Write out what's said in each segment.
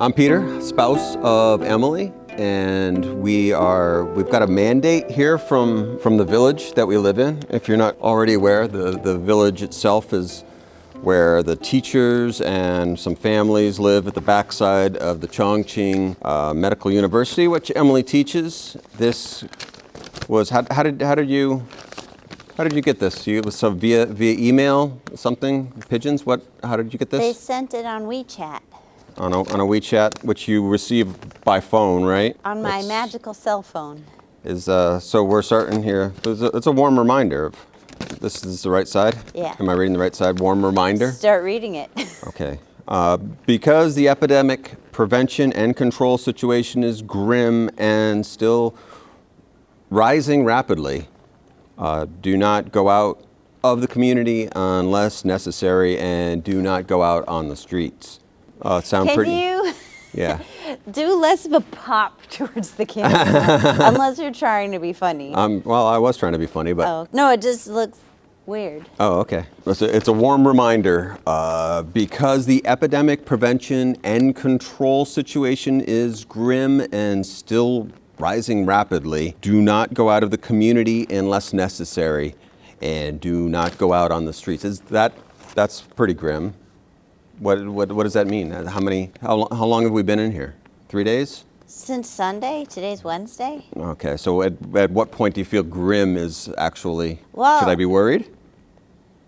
I'm Peter, spouse of Emily, and we've got a mandate here from the village that we live in. If you're not already aware, the village itself is where the teachers and some families live at the backside of the Chongqing Medical University, which Emily teaches. This was how did you get this? It was via email, something, pigeons. How did you get this? They sent it on WeChat. On a WeChat, which you receive by phone, right? On my magical cell phone. So we're starting here. It's a warm reminder of this is the right side? Yeah. Am I reading the right side? Warm reminder? Start reading it. Okay. Because the epidemic prevention and control situation is grim and still rising rapidly, do not go out of the community unless necessary, and do not go out on the streets. Sound Can pretty? you Yeah. do less of a pop towards the camera? Unless you're trying to be funny. Well, I was trying to be funny, but... Oh, no, it just looks weird. Oh, okay. It's a warm reminder. Because the epidemic prevention and control situation is grim and still rising rapidly, do not go out of the community unless necessary, and do not go out on the streets. That's pretty grim. What does that mean? How long have we been in here? 3 days? Since Sunday? Today's Wednesday? Okay, so at what point do you feel grim is actually, Well, should I be worried?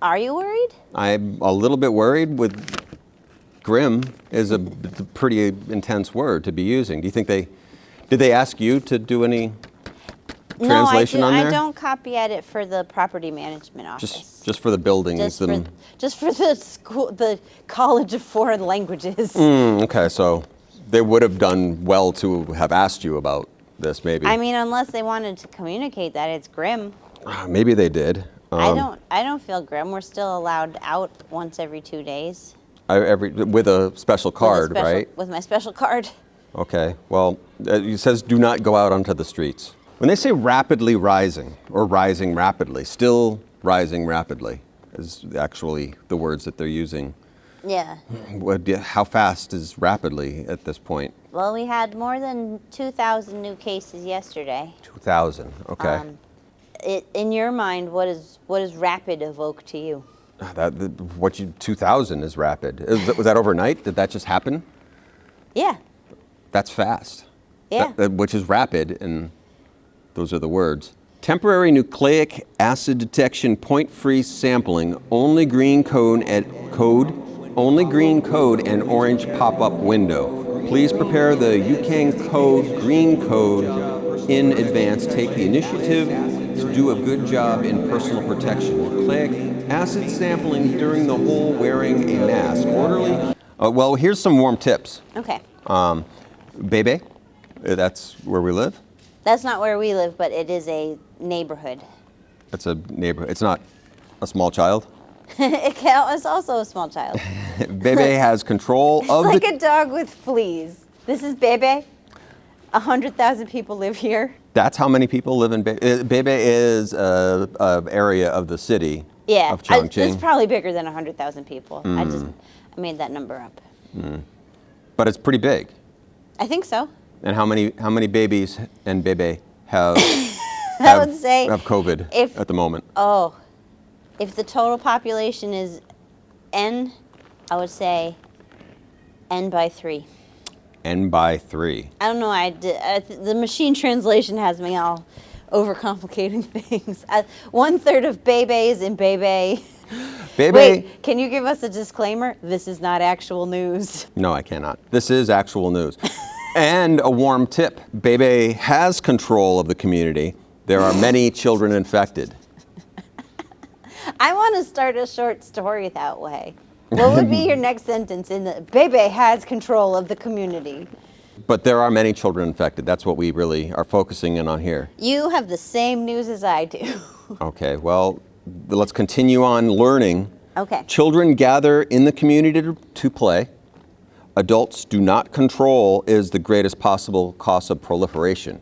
Are you worried? I'm a little bit worried. With grim is a pretty intense word to be using. Do you think did they ask you to do any translation on there? I don't copy edit for the property management office. Just for the buildings. Just for the school, the College of Foreign Languages. Okay, so they would have done well to have asked you about this, maybe. I mean, unless they wanted to communicate that it's grim. Maybe they did. I don't feel grim. We're still allowed out once every 2 days. With a special card, right? With my special card. Okay, well, it says do not go out onto the streets. When they say rapidly rising, or rising rapidly, still rising rapidly, is actually the words that they're using. Yeah. How fast is rapidly at this point? Well, we had more than 2,000 new cases yesterday. 2,000, okay. In your mind, what does rapid evoke to you? 2,000 is rapid. Was that overnight? Did that just happen? Yeah. That's fast. Yeah. Which is rapid, and those are the words. Temporary nucleic acid detection, point-free sampling, only green code and orange pop-up window. Please prepare the UCAN code, green code in advance. Take the initiative to do a good job in personal protection. Nucleic acid sampling during the whole wearing a mask. Orderly. Well, here's some warm tips. Okay. 𝗣𝘂, that's where we live. That's not where we live, but it is a neighborhood. It's a neighborhood. It's not a small child. It's also a small child. 𝗣𝘂 has control of It's like a dog with fleas. This is 𝗣𝘂. 100,000 people live here. That's how many people live in 𝗣𝘂. 𝗣𝘂 is an area of the city of Chongqing. It's probably bigger than 100,000 people. I made that number up. But it's pretty big. I think so. And how many babies and 𝗣𝘂 have have COVID at the moment? Oh, if the total population is N, I would say N by 3. N by 3. I don't know. The machine translation has me all overcomplicating things. 1/3 of 𝗣𝘂 is in 𝗣𝘂. 𝗣𝘂. Wait, can you give us a disclaimer? This is not actual news. No, I cannot. This is actual news. And a warm tip. 𝗣𝘂 has control of the community. There are many children infected. I want to start a short story that way. What would be your next sentence in the 𝗣𝘂 has control of the community? But there are many children infected. That's what we really are focusing in on here. You have the same news as I do. Okay, well, let's continue on learning. Okay. Children gather in the community to play. Adults do not control is the greatest possible cause of proliferation.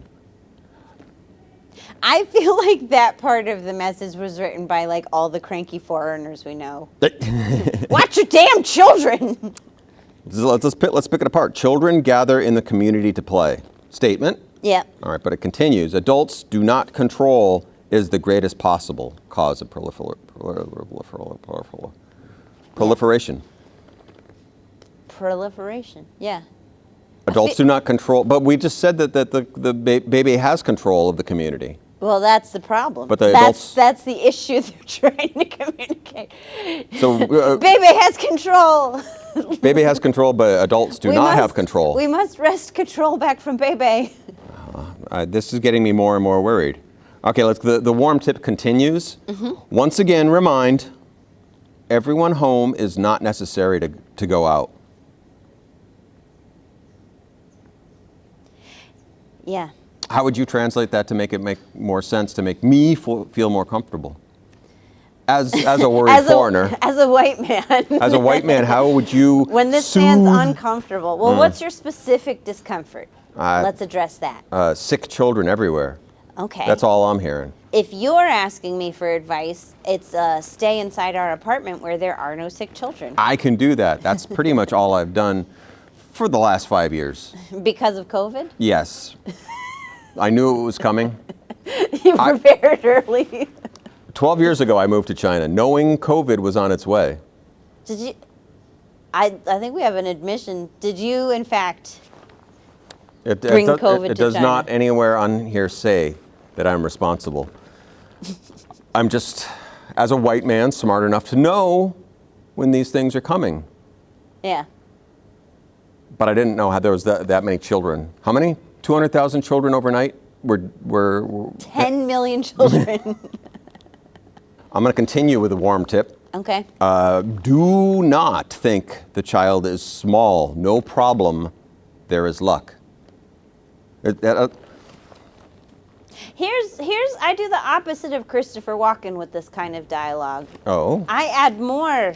I feel like that part of the message was written by like all the cranky foreigners we know. Watch your damn children! Let's pick it apart. Children gather in the community to play. Statement. Yeah. All right, but it continues. Adults do not control is the greatest possible cause of proliferation. Proliferation. Yeah. Adults do not control, but we just said that the baby has control of the community. Well, that's the problem. But the adults, that's the issue they're trying to communicate. So baby has control. Baby has control, but adults do not have control. We must wrest control back from baby. This is getting me more and more worried. Okay, the warm tip continues. Once again, remind everyone home is not necessary to go out. Yeah. How would you translate that to make it make more sense, to make me feel more comfortable? As a worried foreigner. As a white man. As a white man, how would you When this sounds uncomfortable. Well, what's your specific discomfort? Let's address that. Sick children everywhere. Okay. That's all I'm hearing. If you're asking me for advice, it's stay inside our apartment where there are no sick children. I can do that. That's pretty much all I've done for the last 5 years. Because of COVID? Yes. I knew it was coming. You prepared early. 12 years ago, I moved to China, knowing COVID was on its way. Did you? I think we have an admission. Did you, in fact, bring COVID to It does China? not anywhere on here say that I'm responsible. I'm just, as a white man, smart enough to know when these things are coming. Yeah. But I didn't know how there was that many children. How many? 200,000 children overnight were 10 million children. I'm going to continue with a warm tip. Okay. Do not think the child is small. No problem. There is luck. I do the opposite of Christopher Walken with this kind of dialogue. Oh. I add more.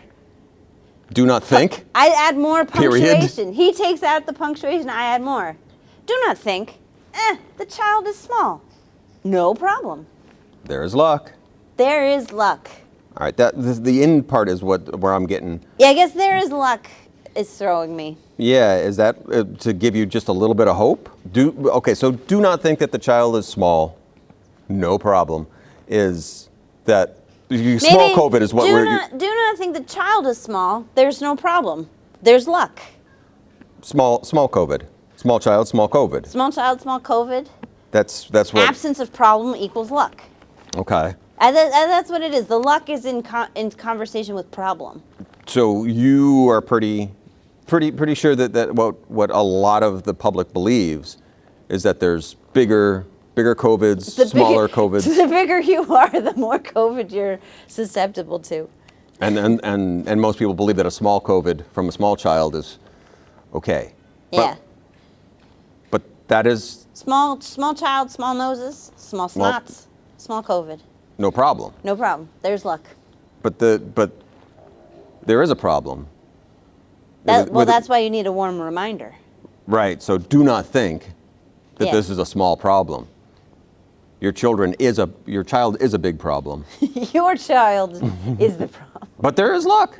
Do not think. I add more punctuation. Period. He takes out the punctuation. I add more. Do not think. The child is small. No problem. There is luck. There is luck. All right. The end part is where I'm getting. Yeah, I guess there is luck is throwing me. Yeah. Is that to give you just a little bit of hope? Okay. So do not think that the child is small. No problem. Is that small COVID is what do not think the child is small. There's no problem. There's luck. Small COVID. Small child, small COVID. Small child, small COVID. That's what. Absence of problem equals luck. Okay. And that's what it is. The luck is in conversation with problem. So you are pretty sure that what a lot of the public believes is that there's bigger COVIDs, smaller COVIDs. The bigger you are, the more COVID you're susceptible to. And most people believe that a small COVID from a small child is okay. Yeah. But that is small child, small noses, small snots, small COVID. No problem. No problem. There's luck. But there is a problem. That's why you need a warm reminder. Right. So do not think that this is a small problem. Your child is a big problem. Your child is the problem. But there is luck.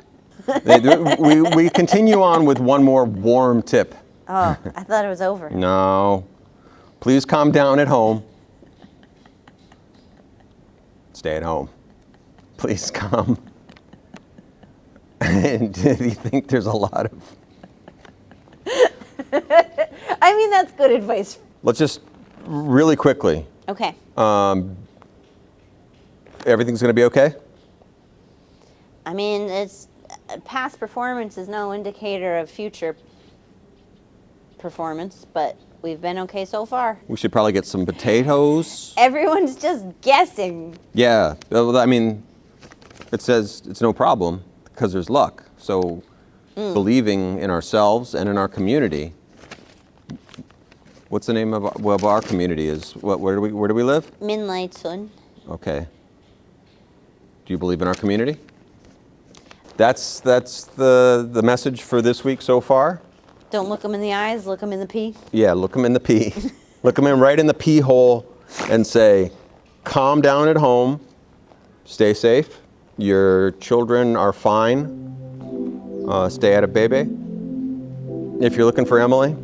We continue on with one more warm tip. Oh, I thought it was over. No. Please calm down at home. Stay at home. Please come. And do you think there's a lot of... I mean, that's good advice. Let's just really quickly. Okay. Everything's going to be okay? I mean, past performance is no indicator of future performance, but we've been okay so far. We should probably get some potatoes. Everyone's just guessing. Yeah. I mean, it says it's no problem because there's luck. So believing in ourselves and in our community. What's the name of our community? Where do we live? Minlai-tsun. Okay. Do you believe in our community? That's the message for this week so far. Don't look them in the eyes, look them in the pee. Yeah, look them in the pee. Look them right in the pee hole and say, calm down at home, stay safe, your children are fine, stay out of baby, if you're looking for Emily.